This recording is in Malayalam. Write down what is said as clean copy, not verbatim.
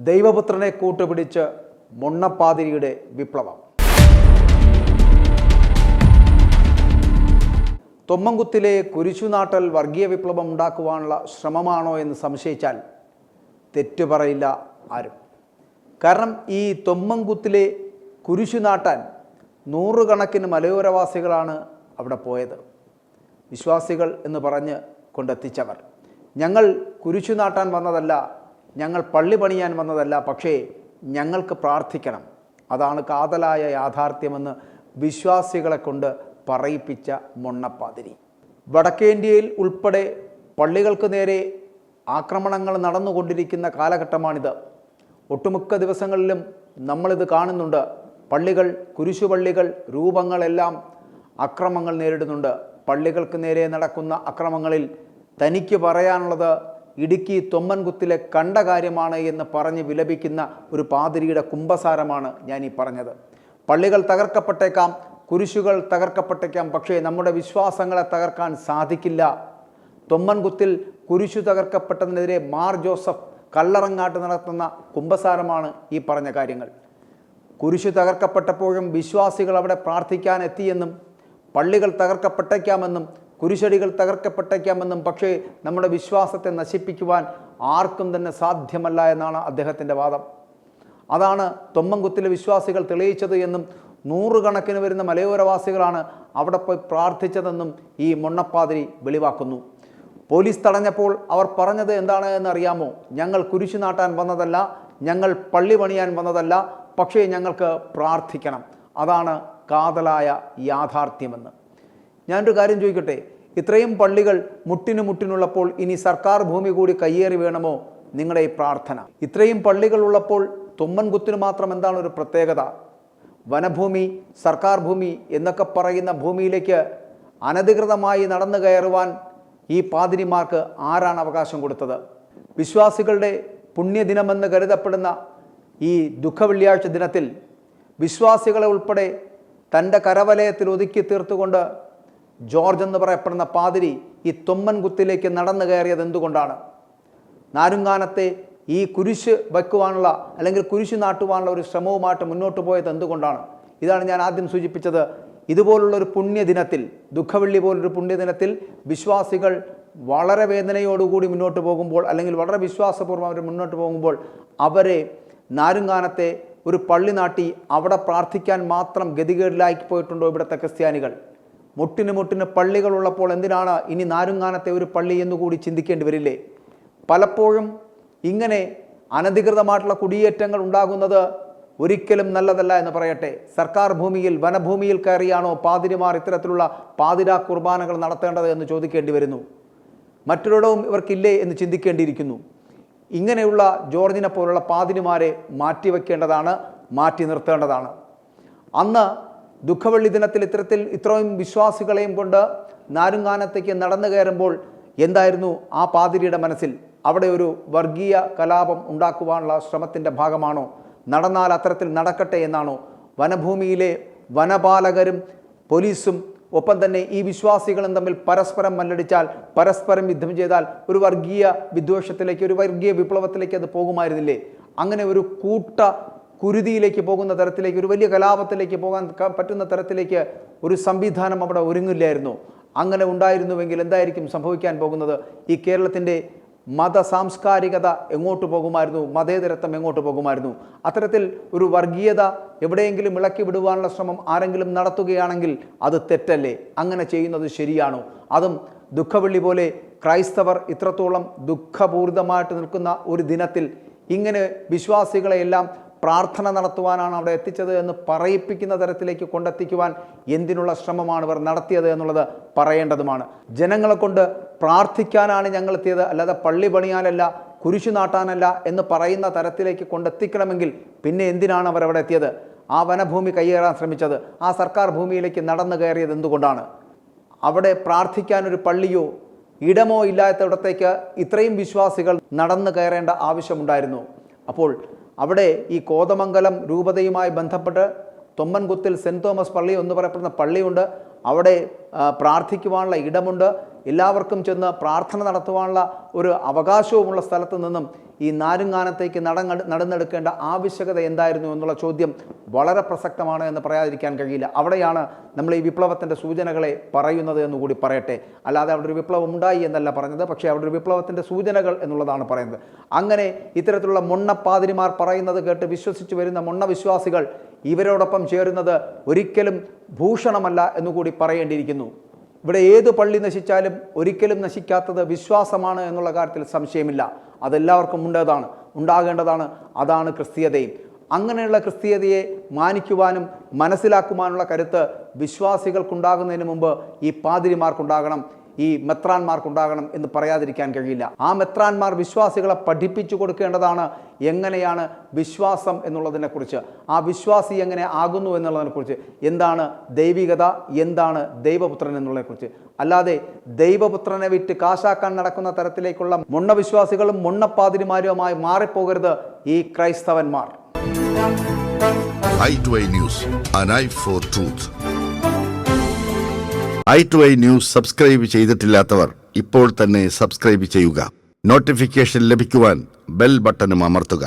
ദൈവപുത്രനെ കൂട്ടുപിടിച്ച് മുണ്ണപ്പാതിരിയുടെ വിപ്ലവം. തൊമ്മൻകുത്തിലെ കുരിശുനാട്ടൽ വർഗീയ വിപ്ലവം ഉണ്ടാക്കുവാനുള്ള ശ്രമമാണോ എന്ന് സംശയിച്ചാൽ തെറ്റു പറയില്ല ആരും. കാരണം ഈ തൊമ്മൻകുത്തിലെ കുരിശുനാട്ടാൻ നൂറുകണക്കിന് മലയോരവാസികളാണ് അവിടെ പോയത്. വിശ്വാസികൾ എന്ന് പറഞ്ഞ് കൊണ്ടെത്തിച്ചവർ. ഞങ്ങൾ കുരിശു നാട്ടാൻ വന്നതല്ല, ഞങ്ങൾ പള്ളി പണിയാൻ വന്നതല്ല, പക്ഷേ ഞങ്ങൾക്ക് പ്രാർത്ഥിക്കണം, അതാണ് കാതലായ യാഥാർത്ഥ്യമെന്ന് വിശ്വാസികളെ കൊണ്ട് പറയിപ്പിച്ച മുണ്ണപ്പാതിരി. വടക്കേന്ത്യയിൽ ഉൾപ്പെടെ പള്ളികൾക്ക് നേരെ ആക്രമണങ്ങൾ നടന്നുകൊണ്ടിരിക്കുന്ന കാലഘട്ടമാണിത്. ഒട്ടുമിക്ക ദിവസങ്ങളിലും നമ്മളിത് കാണുന്നുണ്ട്. പള്ളികൾ, കുരിശുപള്ളികൾ, രൂപങ്ങളെല്ലാം അക്രമങ്ങൾ നേരിടുന്നുണ്ട്. പള്ളികൾക്ക് നേരെ നടക്കുന്ന അക്രമങ്ങളിൽ തനിക്ക് പറയാനുള്ളത് ഇടുക്കി തൊമ്മൻകുത്തിലെ കണ്ട കാര്യമാണ് എന്ന് പറഞ്ഞ് വിലപിക്കുന്ന ഒരു പാതിരിയുടെ കുമ്പസാരമാണ് ഞാൻ ഈ പറഞ്ഞത്. പള്ളികൾ തകർക്കപ്പെട്ടേക്കാം, കുരിശുകൾ തകർക്കപ്പെട്ടേക്കാം, പക്ഷേ നമ്മുടെ വിശ്വാസങ്ങളെ തകർക്കാൻ സാധിക്കില്ല. തൊമ്മൻകുത്തിൽ കുരിശു തകർക്കപ്പെട്ടതിനെതിരെ മാർ ജോസഫ് കല്ലറങ്ങാട്ട് നടത്തുന്ന കുമ്പസാരമാണ് ഈ പറഞ്ഞ കാര്യങ്ങൾ. കുരിശു തകർക്കപ്പെട്ടപ്പോഴും വിശ്വാസികൾ അവിടെ പ്രാർത്ഥിക്കാൻ എത്തിയെന്നും പള്ളികൾ തകർക്കപ്പെട്ടേക്കാമെന്നും കുരിശടികൾ തകർക്കപ്പെട്ടേക്കാമെന്നും, പക്ഷേ നമ്മുടെ വിശ്വാസത്തെ നശിപ്പിക്കുവാൻ ആർക്കും തന്നെ സാധ്യമല്ല എന്നാണ് അദ്ദേഹത്തിൻ്റെ വാദം. അതാണ് തൊമ്മൻകുത്തിലെ വിശ്വാസികൾ തെളിയിച്ചത് എന്നും നൂറുകണക്കിന് വരുന്ന മലയോരവാസികളാണ് അവിടെ പോയി പ്രാർത്ഥിച്ചതെന്നും ഈ മുണ്ണപ്പാതിരി വെളിവാക്കുന്നു. പോലീസ് തടഞ്ഞപ്പോൾ അവർ പറഞ്ഞത് എന്താണ് എന്നറിയാമോ? ഞങ്ങൾ കുരിശു നാട്ടാൻ വന്നതല്ല, ഞങ്ങൾ പള്ളി പണിയാൻ വന്നതല്ല, പക്ഷേ ഞങ്ങൾക്ക് പ്രാർത്ഥിക്കണം, അതാണ് കാതലായ യാഥാർത്ഥ്യമെന്ന്. ഞാനൊരു കാര്യം ചോദിക്കട്ടെ, ഇത്രയും പള്ളികൾ മുട്ടിനുള്ളപ്പോൾ ഇനി സർക്കാർ ഭൂമി കൂടി കയ്യേറി വേണമോ നിങ്ങളുടെ ഈ പ്രാർത്ഥന? ഇത്രയും പള്ളികൾ ഉള്ളപ്പോൾ തൊമ്മൻകുത്തിന് മാത്രം എന്താണ് ഒരു പ്രത്യേകത? വനഭൂമി, സർക്കാർ ഭൂമി എന്നൊക്കെ പറയുന്ന ഭൂമിയിലേക്ക് അനധികൃതമായി നടന്നു കയറുവാൻ ഈ പാതിരിമാർക്ക് ആരാണ് അവകാശം കൊടുത്തത്? വിശ്വാസികളുടെ പുണ്യദിനമെന്ന് കരുതപ്പെടുന്ന ഈ ദുഃഖവെള്ളിയാഴ്ച ദിനത്തിൽ വിശ്വാസികളെ ഉൾപ്പെടെ തൻ്റെ കരവലയത്തിൽ ഒതുക്കി തീർത്തുകൊണ്ട് ജോർജ് എന്ന് പറയപ്പെടുന്ന പാതിരി ഈ തൊമ്മൻകുത്തിലേക്ക് നടന്നു കയറിയത് എന്തുകൊണ്ടാണ്? നാരുങ്ങാനത്തെ ഈ കുരിശ് വയ്ക്കുവാനുള്ള അല്ലെങ്കിൽ കുരിശ് നാട്ടുവാനുള്ള ഒരു ശ്രമവുമായിട്ട് മുന്നോട്ട് പോയത് എന്തുകൊണ്ടാണ്? ഇതാണ് ഞാൻ ആദ്യം സൂചിപ്പിച്ചത്. ഇതുപോലുള്ളൊരു പുണ്യദിനത്തിൽ, ദുഃഖവെള്ളി പോലൊരു പുണ്യദിനത്തിൽ വിശ്വാസികൾ വളരെ വേദനയോടുകൂടി മുന്നോട്ട് പോകുമ്പോൾ, അല്ലെങ്കിൽ വളരെ വിശ്വാസപൂർവ്വം അവർ മുന്നോട്ട് പോകുമ്പോൾ, അവരെ നാരുങ്ങാനത്തെ ഒരു പള്ളി നാട്ടി അവിടെ പ്രാർത്ഥിക്കാൻ മാത്രം ഗതികേടിലാക്കി പോയിട്ടുണ്ടോ ഇവിടുത്തെ ക്രിസ്ത്യാനികൾ? മുട്ടിന് പള്ളികളുള്ളപ്പോൾ എന്തിനാണ് ഇനി നാരുങ്ങാനത്തെ ഒരു പള്ളി എന്നുകൂടി ചിന്തിക്കേണ്ടി വരില്ലേ? പലപ്പോഴും ഇങ്ങനെ അനധികൃതമായിട്ടുള്ള കുടിയേറ്റങ്ങൾ ഉണ്ടാകുന്നത് ഒരിക്കലും നല്ലതല്ല എന്ന് പറയട്ടെ. സർക്കാർ ഭൂമിയിൽ, വനഭൂമിയിൽ കയറിയാണോ പാതിരിമാർ ഇത്തരത്തിലുള്ള പാതിരാ കുർബാനകൾ നടത്തേണ്ടത് എന്ന് ചോദിക്കേണ്ടി വരുന്നു. മറ്റൊരിടവും ഇവർക്കില്ലേ എന്ന് ചിന്തിക്കേണ്ടിയിരിക്കുന്നു. ഇങ്ങനെയുള്ള ജോർജിനെ പോലുള്ള പാതിരിമാരെ മാറ്റിവെക്കേണ്ടതാണ്, മാറ്റി നിർത്തേണ്ടതാണ്. അന്ന് ദുഃഖവെള്ളി ദിനത്തിൽ ഇത്രയും വിശ്വാസികളെയും കൊണ്ട് നാരുങ്ങാനത്തേക്ക് നടന്നു കയറുമ്പോൾ എന്തായിരുന്നു ആ പാതിരിയുടെ മനസ്സിൽ? അവിടെ ഒരു വർഗീയ കലാപം ഉണ്ടാക്കുവാനുള്ള ശ്രമത്തിൻ്റെ ഭാഗമാണോ? നടന്നാൽ അത്തരത്തിൽ നടക്കട്ടെ എന്നാണോ? വനഭൂമിയിലെ വനപാലകരും പോലീസും ഒപ്പം തന്നെ ഈ വിശ്വാസികളും തമ്മിൽ പരസ്പരം മല്ലടിച്ചാൽ, പരസ്പരം യുദ്ധം ചെയ്താൽ ഒരു വർഗീയ വിദ്വേഷത്തിലേക്ക്, ഒരു വർഗീയ വിപ്ലവത്തിലേക്ക് അത് പോകുമായിരുന്നില്ലേ? അങ്ങനെ ഒരു കൂട്ട കുരുതിയിലേക്ക് പോകുന്ന തരത്തിലേക്ക്, ഒരു വലിയ കലാപത്തിലേക്ക് പോകാൻ പറ്റുന്ന തരത്തിലേക്ക് ഒരു സംവിധാനം അവിടെ ഒരുങ്ങില്ലായിരുന്നു. അങ്ങനെ ഉണ്ടായിരുന്നുവെങ്കിൽ എന്തായിരിക്കും സംഭവിക്കാൻ പോകുന്നത്? ഈ കേരളത്തിൻ്റെ മത സാംസ്കാരികത എങ്ങോട്ട് പോകുമായിരുന്നു? മതേതരത്വം എങ്ങോട്ട് പോകുമായിരുന്നു? അത്തരത്തിൽ ഒരു വർഗീയത എവിടെയെങ്കിലും ഇളക്കി വിടുവാനുള്ള ശ്രമം ആരെങ്കിലും നടത്തുകയാണെങ്കിൽ അത് തെറ്റല്ലേ? അങ്ങനെ ചെയ്യുന്നത് ശരിയാണോ? അതും ദുഃഖവെള്ളി പോലെ ക്രൈസ്തവർ ഇത്രത്തോളം ദുഃഖപൂരിതമായിട്ട് നിൽക്കുന്ന ഒരു ദിനത്തിൽ ഇങ്ങനെ വിശ്വാസികളെയെല്ലാം പ്രാർത്ഥന നടത്തുവാനാണ് അവിടെ എത്തിച്ചത് എന്ന് പറയിപ്പിക്കുന്ന തരത്തിലേക്ക് കൊണ്ടെത്തിക്കുവാൻ എന്തിനുള്ള ശ്രമമാണ് ഇവർ നടത്തിയത് എന്നുള്ളത് പറയേണ്ടതുമാണ്. ജനങ്ങളെ കൊണ്ട് പ്രാർത്ഥിക്കാനാണ് ഞങ്ങൾ എത്തിയത്, അല്ലാതെ പള്ളി പണിയാനല്ല, കുരിശു നാട്ടാനല്ല എന്ന് പറയുന്ന തരത്തിലേക്ക് കൊണ്ടെത്തിക്കണമെങ്കിൽ പിന്നെ എന്തിനാണ് അവരവിടെ എത്തിയത്? ആ വനഭൂമി കയ്യേറാൻ ശ്രമിച്ചത്, ആ സർക്കാർ ഭൂമിയിലേക്ക് നടന്നു കയറിയത് എന്തുകൊണ്ടാണ്? അവിടെ പ്രാർത്ഥിക്കാനൊരു പള്ളിയോ ഇടമോ ഇല്ലാത്തയിടത്തേക്ക് ഇത്രയും വിശ്വാസികൾ നടന്നു കയറേണ്ട ആവശ്യമുണ്ടായിരുന്നു. അപ്പോൾ അവിടെ ഈ കോതമംഗലം രൂപതയുമായി ബന്ധപ്പെട്ട് തൊമ്മൻകുത്തിൽ സെൻറ്റ് തോമസ് പള്ളി എന്ന് പറയപ്പെടുന്ന പള്ളിയുണ്ട്. അവിടെ പ്രാർത്ഥിക്കുവാനുള്ള ഇടമുണ്ട്. എല്ലാവർക്കും ചെന്ന് പ്രാർത്ഥന നടത്തുവാനുള്ള ഒരു അവകാശവുമുള്ള സ്ഥലത്ത് നിന്നും ഈ നാരുങ്ങാനത്തേക്ക് നടന്നെടുക്കേണ്ട ആവശ്യകത എന്തായിരുന്നു എന്നുള്ള ചോദ്യം വളരെ പ്രസക്തമാണ് എന്ന് പറയാതിരിക്കാൻ കഴിയില്ല. അവിടെയാണ് നമ്മൾ ഈ വിപ്ലവത്തിൻ്റെ സൂചനകളെ പറയുന്നത് എന്നുകൂടി പറയട്ടെ. അല്ലാതെ അവിടെ ഒരു വിപ്ലവം ഉണ്ടായി എന്നല്ല പറഞ്ഞത്, പക്ഷേ അവിടെ ഒരു വിപ്ലവത്തിൻ്റെ സൂചനകൾ എന്നുള്ളതാണ് പറയുന്നത്. അങ്ങനെ ഇത്തരത്തിലുള്ള മൊണ്ണപ്പാതിരിമാർ പറയുന്നത് കേട്ട് വിശ്വസിച്ച് വരുന്ന മൊണ്ണവിശ്വാസികൾ ഇവരോടൊപ്പം ചേരുന്നത് ഒരിക്കലും ഭൂഷണമല്ല എന്നുകൂടി പറയേണ്ടിയിരിക്കുന്നു. ഇവിടെ ഏത് പള്ളി നശിച്ചാലും ഒരിക്കലും നശിക്കാത്തത് വിശ്വാസമാണ് എന്നുള്ള കാര്യത്തിൽ സംശയമില്ല. അതെല്ലാവർക്കും ഉണ്ടാകേണ്ടതാണ്. അതാണ് ക്രിസ്തീയതയും. അങ്ങനെയുള്ള ക്രിസ്തീയതയെ മാനിക്കുവാനും മനസ്സിലാക്കുവാനുള്ള കരുത്ത് വിശ്വാസികൾക്കുണ്ടാകുന്നതിന് മുമ്പ് ഈ പാതിരിമാർക്കുണ്ടാകണം, ഈ മെത്രാന്മാർക്കുണ്ടാകണം എന്ന് പറയാതിരിക്കാൻ കഴിയില്ല. ആ മെത്രാന്മാർ വിശ്വാസികളെ പഠിപ്പിച്ചു കൊടുക്കേണ്ടതാണ് എങ്ങനെയാണ് വിശ്വാസം എന്നുള്ളതിനെക്കുറിച്ച്, ആ വിശ്വാസി എങ്ങനെ ആകുന്നു എന്നുള്ളതിനെക്കുറിച്ച്, എന്താണ് ദൈവികത, എന്താണ് ദൈവപുത്രൻ എന്നുള്ളതിനെക്കുറിച്ച്. അല്ലാതെ ദൈവപുത്രനെ വിറ്റ് കാശാക്കാൻ നടക്കുന്ന തരത്തിലേക്കുള്ള മൊണ്ണവിശ്വാസികളും മൊണ്ണപ്പാതിരിമാരുമായി മാറിപ്പോകരുത് ഈ ക്രൈസ്തവന്മാർ. i2i News, an eye for truth. i2i news subscribe ചെയ്തിട്ടില്ലാത്തവർ ഇപ്പോൾ തന്നെ സബ്സ്ക്രൈബ് ചെയ്യുക. നോട്ടിഫിക്കേഷൻ ലഭിക്കുവാൻ ബെൽ ബട്ടണും അമർത്തുക.